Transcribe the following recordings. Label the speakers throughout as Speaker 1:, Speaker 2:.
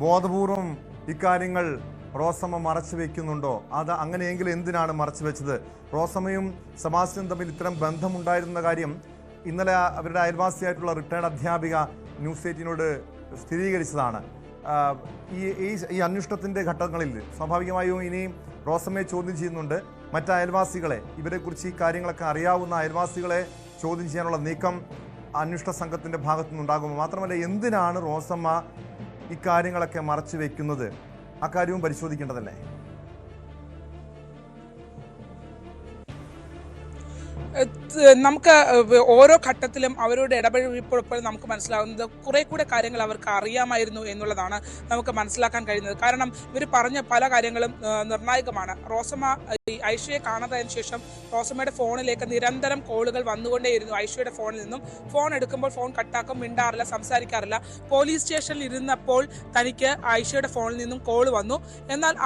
Speaker 1: ബോധപൂർവം ഇക്കാര്യങ്ങൾ റോസമ്മ മറച്ചു വെക്കുന്നുണ്ടോ? അത് അങ്ങനെയെങ്കിൽ എന്തിനാണ് മറച്ചു വെച്ചത്? റോസമ്മയും സെബാസ്റ്റ്യനും തമ്മിൽ ഇത്തരം ബന്ധമുണ്ടായിരുന്ന കാര്യം ഇന്നലെ അവരുടെ അയൽവാസിയായിട്ടുള്ള റിട്ടയർഡ് അധ്യാപിക ന്യൂസ് 18നോട് സ്ഥിരീകരിച്ചതാണ്. ഈ അന്വേഷണത്തിൻ്റെ ഘട്ടങ്ങളിൽ സ്വാഭാവികമായും ഇനി റോസമ്മയെ ചോദ്യം ചെയ്യുന്നുണ്ട്. മറ്റ് അയൽവാസികളെ, ഇവരെക്കുറിച്ച് ഈ കാര്യങ്ങളൊക്കെ അറിയാവുന്ന അയൽവാസികളെ ചോദ്യം ചെയ്യാനുള്ള നീക്കം അന്വേഷണ സംഘത്തിൻ്റെ ഭാഗത്തു നിന്നുണ്ടാകുമ്പോൾ മാത്രമല്ല, എന്തിനാണ് റോസമ്മ ഇക്കാര്യങ്ങളൊക്കെ മറച്ചു വെക്കുന്നത്? അക്കാര്യവും പരിശോധിക്കേണ്ടതല്ലേ?
Speaker 2: നമുക്ക് ഓരോ ഘട്ടത്തിലും അവരോട് ഇടപഴകിയപ്പോൾ നമുക്ക് മനസ്സിലാകുന്നത് കുറെ കൂടെ കാര്യങ്ങൾ അവർക്ക് അറിയാമായിരുന്നു എന്നുള്ളതാണ് നമുക്ക് മനസ്സിലാക്കാൻ കഴിയുന്നത്. കാരണം ഇവർ പറഞ്ഞ പല കാര്യങ്ങളും നിർണായകമാണ്. റോസമ്മ ഐഷയെ കാണാതായതിനു ശേഷം റോസമ്മയുടെ ഫോണിലേക്ക് നിരന്തരം കോളുകൾ വന്നുകൊണ്ടേയിരുന്നു. ഐഷയുടെ ഫോണിൽ നിന്നും ഫോൺ എടുക്കുമ്പോൾ ഫോൺ കട്ടാക്കും, മിണ്ടാറില്ല, സംസാരിക്കാറില്ല. പോലീസ് സ്റ്റേഷനിൽ ഇരുന്നപ്പോൾ തനിക്ക് ഐഷയുടെ ഫോണിൽ നിന്നും കോൾ വന്നു. എന്നാൽ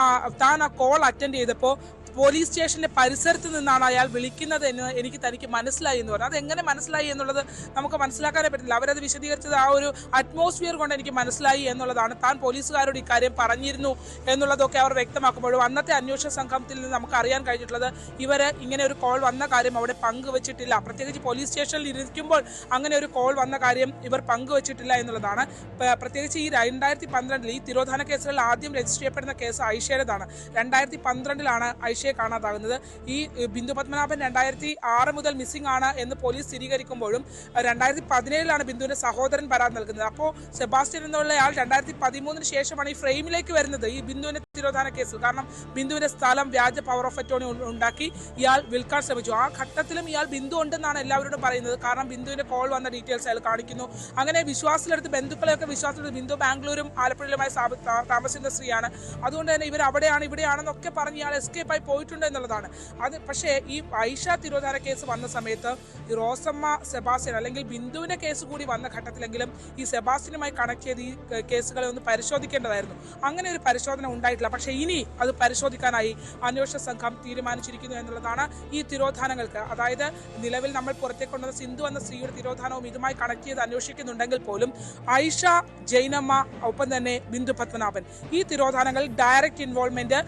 Speaker 2: താൻ ആ കോൾ അറ്റൻഡ് ചെയ്തപ്പോൾ പോലീസ് സ്റ്റേഷന്റെ പരിസരത്ത് നിന്നാണ് അയാൾ വിളിക്കുന്നത് എന്ന് തനിക്ക് മനസ്സിലായി എന്ന് പറഞ്ഞു. അതെങ്ങനെ മനസ്സിലായി എന്നുള്ളത് നമുക്ക് മനസ്സിലാക്കാനേ പറ്റില്ല. അവരത് വിശദീകരിച്ചത് ആ ഒരു അറ്റ്മോസ്ഫിയർ കൊണ്ട് എനിക്ക് മനസ്സിലായി എന്നുള്ളതാണ്. താൻ പോലീസുകാരോട് ഇക്കാര്യം പറഞ്ഞിരുന്നു എന്നുള്ളതൊക്കെ അവർ വ്യക്തമാക്കുമ്പോഴും അന്നത്തെ അന്വേഷണ സംഘത്തിൽ നിന്ന് നമുക്ക് അറിയാൻ കഴിഞ്ഞിട്ടുള്ളത് ഇവർ ഇങ്ങനെ ഒരു കോൾ വന്ന കാര്യം അവിടെ പങ്കുവച്ചിട്ടില്ല. പ്രത്യേകിച്ച് പോലീസ് സ്റ്റേഷനിൽ ഇരിക്കുമ്പോൾ അങ്ങനെ ഒരു കോൾ വന്ന കാര്യം ഇവർ പങ്കുവച്ചിട്ടില്ല എന്നുള്ളതാണ്. പ്രത്യേകിച്ച് ഈ 2012 ഈ തിരോധാന കേസുകളിൽ ആദ്യം രജിസ്റ്റർ ചെയ്യപ്പെടുന്ന കേസ് ഐഷയുടേതാണ്. 2012 ഐഷയെ കാണാതാകുന്നത്. ഈ ബിന്ദു പത്മനാഭൻ 2006 മുതൽ മിസ്സിംഗ് ആണ് എന്ന് പോലീസ് സ്ഥിരീകരിക്കുമ്പോഴും 2017 ബിന്ദുവിന്റെ സഹോദരൻ പരാതി നൽകുന്നത്. അപ്പോൾ സെബാസ്റ്റ്യൻ എന്നുള്ളയാൾ 2013 ശേഷമാണ് ഈ ഫ്രെയിമിലേക്ക് വരുന്നത് ഈ ബിന്ദുവിന്റെ തിരോധാന കേസിൽ. കാരണം ബിന്ദുവിന്റെ സ്ഥലം വ്യാജ പവർ ഓഫ് അറ്റോർണി ഉണ്ടാക്കി ഇയാൾ വിൽക്കാൻ ശ്രമിച്ചു. ആ ഘട്ടത്തിലും ഇയാൾ ബിന്ദു ഉണ്ടെന്നാണ് എല്ലാവരോടും പറയുന്നത്. കാരണം ബിന്ദുവിന്റെ കോൾ വന്ന ഡീറ്റെയിൽസ് അയാൾ കാണിക്കുന്നു. അങ്ങനെ വിശ്വാസത്തിലെടുത്ത് ബന്ധുക്കളെയൊക്കെ വിശ്വാസത്തിലെടുത്ത് ബിന്ദു ബാംഗ്ലൂരും ആലപ്പുഴയിലുമായി താമസിക്കുന്ന സ്ത്രീയാണ്. അതുകൊണ്ട് തന്നെ ഇവർ അവിടെയാണ് ഇവിടെയാണെന്നൊക്കെ പറഞ്ഞ് ഇയാൾ എസ്കേപ്പ് ആയി പോയിട്ടുണ്ട് എന്നുള്ളതാണ് അത്. പക്ഷേ ഈ ഐഷ തിരോധാന കേസ് വന്ന സമയത്ത് റോസമ്മ, സെബാസ്റ്റ്യൻ അല്ലെങ്കിൽ ബിന്ദുവിന്റെ കേസ് കൂടി വന്ന ഘട്ടത്തിലെങ്കിലും ഈ സെബാസ്റ്റ്യനുമായി കണക്ട് ചെയ്ത് ഈ കേസുകളെ ഒന്ന് പരിശോധിക്കേണ്ടതായിരുന്നു. അങ്ങനെ ഒരു പരിശോധന ഉണ്ടായിട്ടില്ല. പക്ഷേ ഇനി അത് പരിശോധിക്കാനായി അന്വേഷണ സംഘം തീരുമാനിച്ചിരിക്കുന്നു എന്നുള്ളതാണ്. ഈ തിരോധാനങ്ങൾക്ക്, അതായത് നിലവിൽ നമ്മൾ പുറത്തേക്ക് കൊണ്ടുവന്ന സിന്ധു എന്ന സ്ത്രീയുടെ തിരോധാനവും ഇതുമായി കണക്ട് ചെയ്ത് അന്വേഷിക്കുന്നുണ്ടെങ്കിൽ പോലും ഐഷ, ജൈനമ്മ, ഒപ്പം തന്നെ ബിന്ദു പത്മനാഭൻ, ഈ തിരോധാനങ്ങളിൽ ഡയറക്റ്റ് ഇൻവോൾവ്മെന്റ്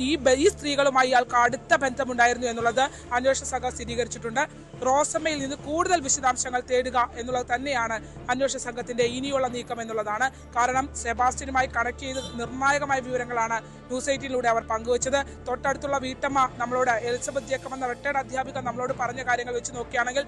Speaker 2: ഈ സ്ത്രീകളുമായി ഇയാൾക്ക് അടുത്ത ബന്ധമുണ്ടായിരുന്നു എന്നുള്ളത് അന്വേഷണ സംഘം സ്ഥിരീകരിച്ചിട്ടുണ്ട്. റോസമ്മയിൽ നിന്ന് കൂടുതൽ വിശദാംശങ്ങൾ തേടുക എന്നുള്ളത് തന്നെയാണ് അന്വേഷണ സംഘത്തിന്റെ ഇനിയുള്ള നീക്കം എന്നുള്ളതാണ്. കാരണം സെബാസ്റ്റ്യനുമായി കണക്ട് ചെയ്ത് നിർണായകമായ വിവരങ്ങളാണ് ന്യൂസ് 18ലൂടെ അവർ പങ്കുവച്ചത്. തൊട്ടടുത്തുള്ള വീട്ടമ്മ നമ്മളോട്, എലിസബത്ത് ജേക്കബ് എന്ന റിട്ടയർഡ് അധ്യാപിക നമ്മളോട് പറഞ്ഞ കാര്യങ്ങൾ വെച്ച് നോക്കുകയാണെങ്കിൽ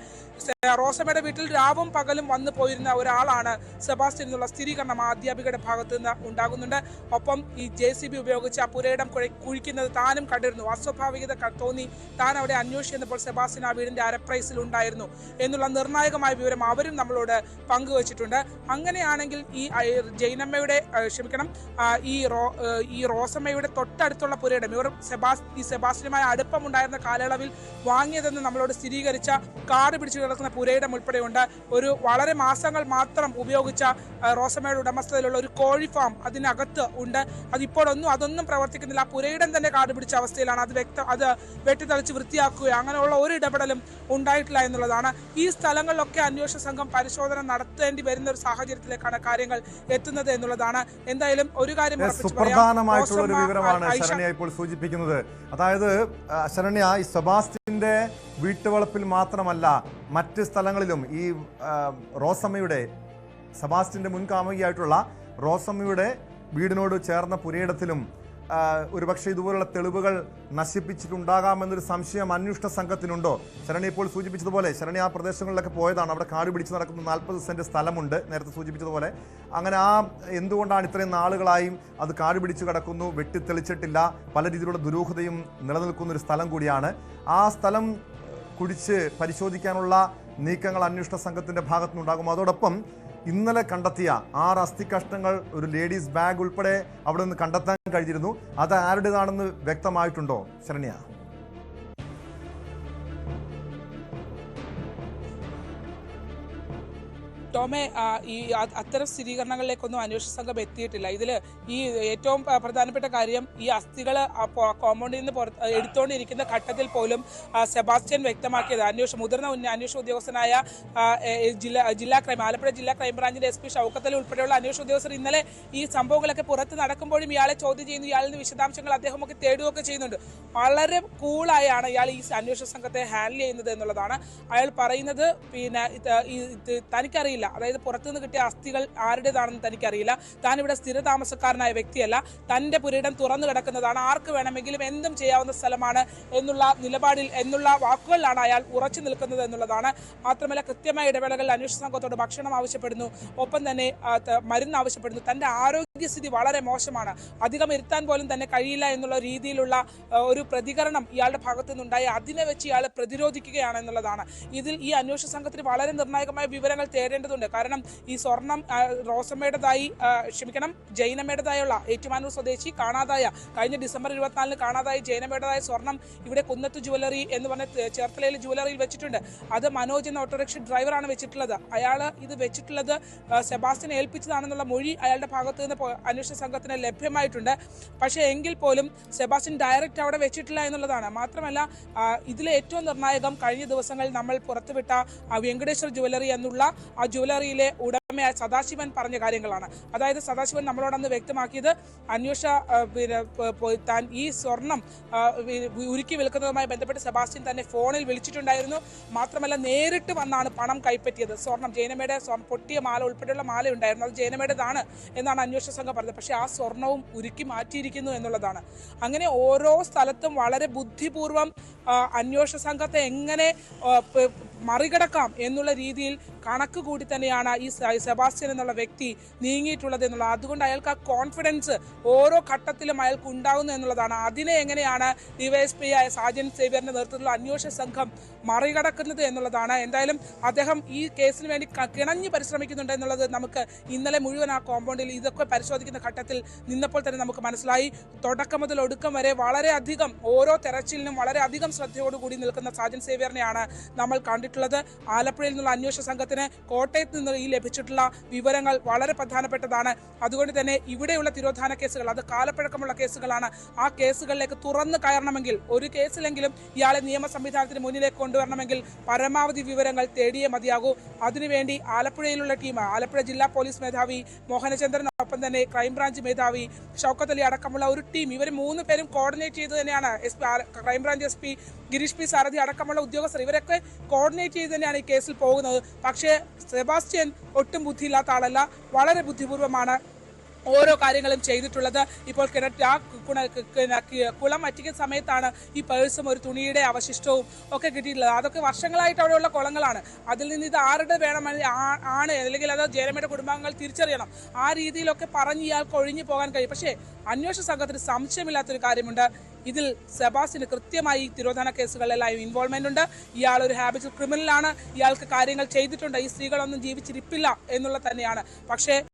Speaker 2: റോസമ്മയുടെ വീട്ടിൽ രാവും പകലും വന്നു പോയിരുന്ന ഒരാളാണ് സെബാസ്റ്റ്യൻ എന്നുള്ള സ്ഥിരീകരണം ആ അധ്യാപികയുടെ ഭാഗത്ത് നിന്ന് ഉണ്ടാകുന്നുണ്ട്. ഒപ്പം ഈ JCB ഉപയോഗിച്ച് ആ പുരയിടം കുഴിക്കുന്നത് താനും കണ്ടിരുന്നു. അസ്വാഭാവികത തോന്നി താൻ അവിടെ അന്വേഷിച്ചപ്പോൾ സെബാസ്റ്റ്യൻ ആ വീടിന്റെ അരപ്രൈസിൽ ഉണ്ടായിരുന്നു എന്നുള്ള നിർണായകമായ വിവരം അവരും നമ്മളോട് പങ്കുവച്ചിട്ടുണ്ട്. അങ്ങനെയാണെങ്കിൽ ഈ ജൈനമ്മയുടെ ഈ റോസമ്മയുടെ തൊട്ടടുത്തുള്ള പുരയിടം ഇവർ ഈ സെബാസ്റ്റ്യനുമായി അടുപ്പമുണ്ടായിരുന്ന കാലയളവിൽ വാങ്ങിയതെന്ന് നമ്മളോട് സ്ഥിരീകരിച്ച കാട് പിടിച്ചു കിടക്കുന്ന പുരയിടം ഉൾപ്പെടെയുണ്ട്. ഒരു വളരെ മാസങ്ങൾ മാത്രം ഉപയോഗിച്ച റോസമ്മയുടെ ഉടമസ്ഥതയിലുള്ള ഒരു കോഴി ഫാം അതിനകത്ത് ഉണ്ട്. അതൊന്നും പ്രവർത്തിക്കുന്നില്ല. ആ പുരയിടം തന്നെ കാട് പിടിച്ച അവസ്ഥയിലാണ്. അത് വെട്ടിത്തെളിച്ച് വൃത്തിയാക്കുകയോ അങ്ങനെയുള്ള ഒരു ഇടപെടലും ഉണ്ടായിട്ടില്ല എന്നുള്ളതാണ്. ഈ സ്ഥലങ്ങളിലൊക്കെ അന്വേഷണ സംഘം പരിശോധന നടത്തേണ്ടി വരുന്ന ഒരു സാഹചര്യത്തിലേക്കാണ് കാര്യങ്ങൾ എത്തുന്നത് എന്നുള്ളതാണ്. എന്തായാലും ഒരു കാര്യം
Speaker 1: സുപ്രധാനമായിട്ടുള്ള ഒരു വിവരമാണ് ശരണ്യ ഇപ്പോൾ സൂചിപ്പിക്കുന്നത്. അതായത് ശരണ്യ, ഈ സെബാസ്റ്റ്യന്റെ വീട്ടുവളപ്പിൽ മാത്രമല്ല മറ്റ് സ്ഥലങ്ങളിലും ഈ റോസമ്മയുടെ, സെബാസ്റ്റ്യന്റെ മുൻകാമുകിയായിട്ടുള്ള റോസമ്മയുടെ വീടിനോട് ചേർന്ന പുരയിടത്തിലും ഒരുപക്ഷെ ഇതുപോലുള്ള തെളിവുകൾ നശിപ്പിച്ചിട്ടുണ്ടാകാമെന്നൊരു സംശയം അന്വേഷണ സംഘത്തിനുണ്ടോ? ശരണ്യ ഇപ്പോൾ സൂചിപ്പിച്ചതുപോലെ, ശരണ്യ ആ പ്രദേശങ്ങളിലൊക്കെ പോയതാണ്. അവിടെ കാട് പിടിച്ച് നടക്കുന്ന 40 സെന്റ് സ്ഥലമുണ്ട്, നേരത്തെ സൂചിപ്പിച്ചതുപോലെ. അങ്ങനെ എന്തുകൊണ്ടാണ് ഇത്രയും നാളുകളായും അത് കാട് പിടിച്ച് കിടക്കുന്നു, വെട്ടിത്തെളിച്ചിട്ടില്ല, പല രീതിയിലുള്ള ദുരൂഹതയും നിലനിൽക്കുന്ന ഒരു സ്ഥലം കൂടിയാണ്. ആ സ്ഥലം കുടിച്ച് പരിശോധിക്കാനുള്ള നീക്കങ്ങൾ അന്വേഷണ സംഘത്തിന്റെ ഭാഗത്തുനിന്നുണ്ടാകും. അതോടൊപ്പം ഇന്നലെ കണ്ടെത്തിയ 6 അസ്ഥികഷ്ണങ്ങൾ, ഒരു ലേഡീസ് ബാഗ് ഉൾപ്പെടെ അവിടെ നിന്ന് കണ്ടെത്താൻ കഴിഞ്ഞിരുന്നു. അത് ആരുടേതാണെന്ന് വ്യക്തമായിട്ടുണ്ടോ ശരണ്യ?
Speaker 2: ടോമെ, ഈ അത്തരം സ്ഥിരീകരണങ്ങളിലേക്കൊന്നും അന്വേഷണ സംഘം എത്തിയിട്ടില്ല. ഇതിൽ ഈ ഏറ്റവും പ്രധാനപ്പെട്ട കാര്യം, ഈ അസ്ഥികൾ കോമ്പൗണ്ടിൽ നിന്ന് എടുത്തുകൊണ്ടിരിക്കുന്ന ഘട്ടത്തിൽ പോലും സെബാസ്റ്റ്യൻ വ്യക്തമാക്കിയത് മുതിർന്ന അന്വേഷണ ഉദ്യോഗസ്ഥനായ ആലപ്പുഴ ജില്ലാ ക്രൈംബ്രാഞ്ചിന്റെ SP ഷൗക്കത്ത് അലി ഉൾപ്പെടെയുള്ള അന്വേഷണ ഉദ്യോഗസ്ഥർ ഇന്നലെ ഈ സംഭവങ്ങളൊക്കെ പുറത്ത് നടക്കുമ്പോഴും ഇയാളെ ചോദ്യം ചെയ്യുന്നു, ഇയാളിൽ നിന്ന് വിശദാംശങ്ങൾ അദ്ദേഹമൊക്കെ തേടുകയൊക്കെ ചെയ്യുന്നുണ്ട്. വളരെ കൂളായാണ് ഇയാൾ ഈ അന്വേഷണ സംഘത്തെ ഹാൻഡിൽ ചെയ്യുന്നത് എന്നുള്ളതാണ്. അയാൾ പറയുന്നത് പിന്നെ തനിക്കറിയില്ല, അതായത് പുറത്തുനിന്ന് കിട്ടിയ അസ്ഥികൾ ആരുടേതാണെന്ന് തനിക്കറിയില്ല, താൻ ഇവിടെ സ്ഥിരതാമസക്കാരനായ വ്യക്തിയല്ല, തൻ്റെ പുരയിടം തുറന്നു കിടക്കുന്നതാണ്, ആർക്ക് വേണമെങ്കിലും എന്തും ചെയ്യാവുന്ന സ്ഥലമാണ് എന്നുള്ള വാക്കുകളിലാണ് അയാൾ ഉറച്ചു നിൽക്കുന്നത് എന്നുള്ളതാണ്. മാത്രമല്ല കൃത്യമായ ഇടവേളകളിൽ അന്വേഷണ സംഘത്തോട് ഭക്ഷണം ആവശ്യപ്പെടുന്നു, ഒപ്പം തന്നെ മരുന്ന് ആവശ്യപ്പെടുന്നു. തൻ്റെ ആരോഗ്യസ്ഥിതി വളരെ മോശമാണ്, അധികം ഇരുത്താൻ പോലും തന്നെ കഴിയില്ല എന്നുള്ള രീതിയിലുള്ള ഒരു പ്രതികരണം ഇയാളുടെ ഭാഗത്തു നിന്നുണ്ടായി. അതിനെ വെച്ച് ഇയാൾ പ്രതിരോധിക്കുകയാണ് എന്നുള്ളതാണ്. ഇതിൽ ഈ അന്വേഷണ സംഘത്തിന് വളരെ നിർണായകമായ വിവരങ്ങൾ തേടേണ്ടതുണ്ട്. കാരണം ഈ സ്വർണം റോസമ്മയുടേതായി ജൈനമ്മയുടേതായുള്ള ഏറ്റുമാനൂർ സ്വദേശി കാണാതായ കഴിഞ്ഞ ഡിസംബർ 24 കാണാതായ ജൈനമ്മയുടേതായ സ്വർണം ഇവിടെ കുന്നത്ത് ജുവലറി എന്ന് പറഞ്ഞ ചേർത്തലയിലെ ജുവലറിയിൽ വെച്ചിട്ടുണ്ട്. അത് മനോജ് എന്ന ഓട്ടോറിക്ഷ ഡ്രൈവറാണ് വെച്ചിട്ടുള്ളത്. അയാൾ ഇത് വെച്ചിട്ടുള്ളത് സെബാസ്റ്റ്യനെ ഏൽപ്പിച്ചതാണെന്നുള്ള മൊഴി അയാളുടെ ഭാഗത്ത് നിന്ന് അന്വേഷണ സംഘത്തിന് ലഭ്യമായിട്ടുണ്ട്. പക്ഷേ എങ്കിൽ പോലും സെബാസ്റ്റ്യൻ ഡയറക്റ്റ് അവിടെ വെച്ചിട്ടില്ല എന്നുള്ളതാണ്. മാത്രമല്ല ഇതിലെ ഏറ്റവും നിർണായകം കഴിഞ്ഞ ദിവസങ്ങളിൽ നമ്മൾ പുറത്തുവിട്ട വെങ്കടേശ്വർ ജുവലറി എന്നുള്ള ആ ജുവലറിയിലെ ഉടമയായ സദാശിവൻ പറഞ്ഞ കാര്യങ്ങളാണ്. അതായത് സദാശിവൻ നമ്മളോടന്ന് വ്യക്തമാക്കിയത് താൻ ഈ സ്വർണം ഉരുക്കി വിൽക്കുന്നതുമായി ബന്ധപ്പെട്ട് സെബാസ്റ്റ്യൻ തന്നെ ഫോണിൽ വിളിച്ചിട്ടുണ്ടായിരുന്നു. മാത്രമല്ല നേരിട്ട് വന്നാണ് പണം കൈപ്പറ്റിയത്. സ്വർണം ജൈനമ്മയുടെ പൊട്ടിയ മാല ഉൾപ്പെടെയുള്ള മാല ഉണ്ടായിരുന്നു, അത് ജൈനമ്മയുടേതാണ് എന്നാണ് അന്വേഷണ സംഘം പറഞ്ഞത്. പക്ഷേ ആ സ്വർണവും ഉരുക്കി മാറ്റിയിരിക്കുന്നു എന്നുള്ളതാണ്. അങ്ങനെ ഓരോ സ്ഥലത്തും വളരെ ബുദ്ധിപൂർവം അന്വേഷണ സംഘത്തെ എങ്ങനെ മറികടക്കാം എന്നുള്ള രീതിയിൽ കണക്ക് കൂടി തന്നെയാണ് ഈ സെബാസ്റ്റ്യൻ എന്നുള്ള വ്യക്തി നീങ്ങിയിട്ടുള്ളത് എന്നുള്ളത്. അതുകൊണ്ട് അയാൾക്ക് ആ കോൺഫിഡൻസ് ഓരോ ഘട്ടത്തിലും അയാൾക്ക് ഉണ്ടാകുന്നു എന്നുള്ളതാണ്. അതിനെ എങ്ങനെയാണ് DYSP ആയ സാജൻ സേവ്യറിന്റെ നേതൃത്വത്തിലുള്ള അന്വേഷണ സംഘം മറികടക്കുന്നത് എന്നുള്ളതാണ്. എന്തായാലും അദ്ദേഹം ഈ കേസിന് വേണ്ടി കിണഞ്ഞു പരിശ്രമിക്കുന്നുണ്ട് എന്നുള്ളത് നമുക്ക് ഇന്നലെ മുഴുവൻ ആ കോമ്പൗണ്ടിൽ ഇതൊക്കെ പരിശോധിക്കുന്ന ഘട്ടത്തിൽ നിന്നപ്പോൾ തന്നെ നമുക്ക് മനസ്സിലായി. തുടക്കം മുതൽ ഒടുക്കം വരെ വളരെയധികം ഓരോ തെരച്ചിലിനും വളരെയധികം ശ്രദ്ധയോടുകൂടി നിൽക്കുന്ന സാജൻ സേവ്യറിനെയാണ് നമ്മൾ കണ്ടിട്ടുള്ളത്. ആലപ്പുഴയിൽ നിന്നുള്ള അന്വേഷണ സംഘത്തിന് കോട്ടയത്ത് നിന്ന് ഈ ലഭിച്ചിട്ടുള്ള വിവരങ്ങൾ വളരെ പ്രധാനപ്പെട്ടതാണ്. അതുകൊണ്ട് തന്നെ ഇവിടെയുള്ള തിരോധാന കേസുകൾ അത് കാലപ്പഴക്കമുള്ള കേസുകളാണ്. ആ കേസുകളിലേക്ക് തുറന്നു കയറണമെങ്കിൽ ഒരു കേസിലെങ്കിലും ഇയാളെ നിയമ സംവിധാനത്തിന് മുന്നിലേക്ക് കൊണ്ടുവരണമെങ്കിൽ പരമാവധി വിവരങ്ങൾ തേടിയേ മതിയാകൂ. അതിനുവേണ്ടി ആലപ്പുഴയിലുള്ള ടീം, ആലപ്പുഴ ജില്ലാ പോലീസ് മേധാവി മോഹനചന്ദ്രൻ, ഒപ്പം തന്നെ ക്രൈംബ്രാഞ്ച് മേധാവി ഷൗക്കത്ത് അലി അടക്കമുള്ള ഒരു ടീം, ഇവർ 3 പേരും കോർഡിനേറ്റ് ചെയ്ത് തന്നെയാണ് ക്രൈംബ്രാഞ്ച് SP ഗിരീഷ് P സാരഥി അടക്കമുള്ള ഉദ്യോഗസ്ഥർ ഇവരൊക്കെ കോർഡിനേറ്റ് ചെയ്ത് തന്നെയാണ് ഈ കേസിൽ പോകുന്നത്. പക്ഷേ സെബാസ്റ്റ്യൻ ഒട്ടും ബുദ്ധിയില്ലാത്ത ആളല്ല, വളരെ ബുദ്ധിപൂർവ്വമാണ് ഓരോ കാര്യങ്ങളും ചെയ്തിട്ടുള്ളത്. ഇപ്പോൾ കുളം വറ്റിക്കുന്ന സമയത്താണ് ഈ പേഴ്സും ഒരു തുണിയുടെ അവശിഷ്ടവും ഒക്കെ കിട്ടിയിട്ടുള്ളത്. അതൊക്കെ വർഷങ്ങളായിട്ട് അവിടെയുള്ള കുളങ്ങളാണ്. അതിൽ നിന്ന് ഇത് ആരുടെ ആണ് അല്ലെങ്കിൽ അത് ജയരമ്മയുടെ കുടുംബാംഗങ്ങൾ തിരിച്ചറിയണം. ആ രീതിയിലൊക്കെ പറഞ്ഞ് ഇയാൾക്ക് ഒഴിഞ്ഞു പോകാൻ കഴിയും. പക്ഷേ അന്വേഷണ സംഘത്തിന് സംശയമില്ലാത്തൊരു കാര്യമുണ്ട്, ഇതിൽ സെബാസ്റ്റ്യന് കൃത്യമായി തിരോധാന കേസുകളിലെല്ലാം ഇൻവോൾവ്മെന്റ് ഉണ്ട്. ഇയാൾ ഒരു ഹാബിച്വൽ ക്രിമിനലാണ്, ഇയാൾക്ക് കാര്യങ്ങൾ ചെയ്തിട്ടുണ്ട്, ഈ സ്ത്രീകളൊന്നും ജീവിച്ചിരിപ്പില്ല എന്നുള്ളത് തന്നെയാണ്. പക്ഷേ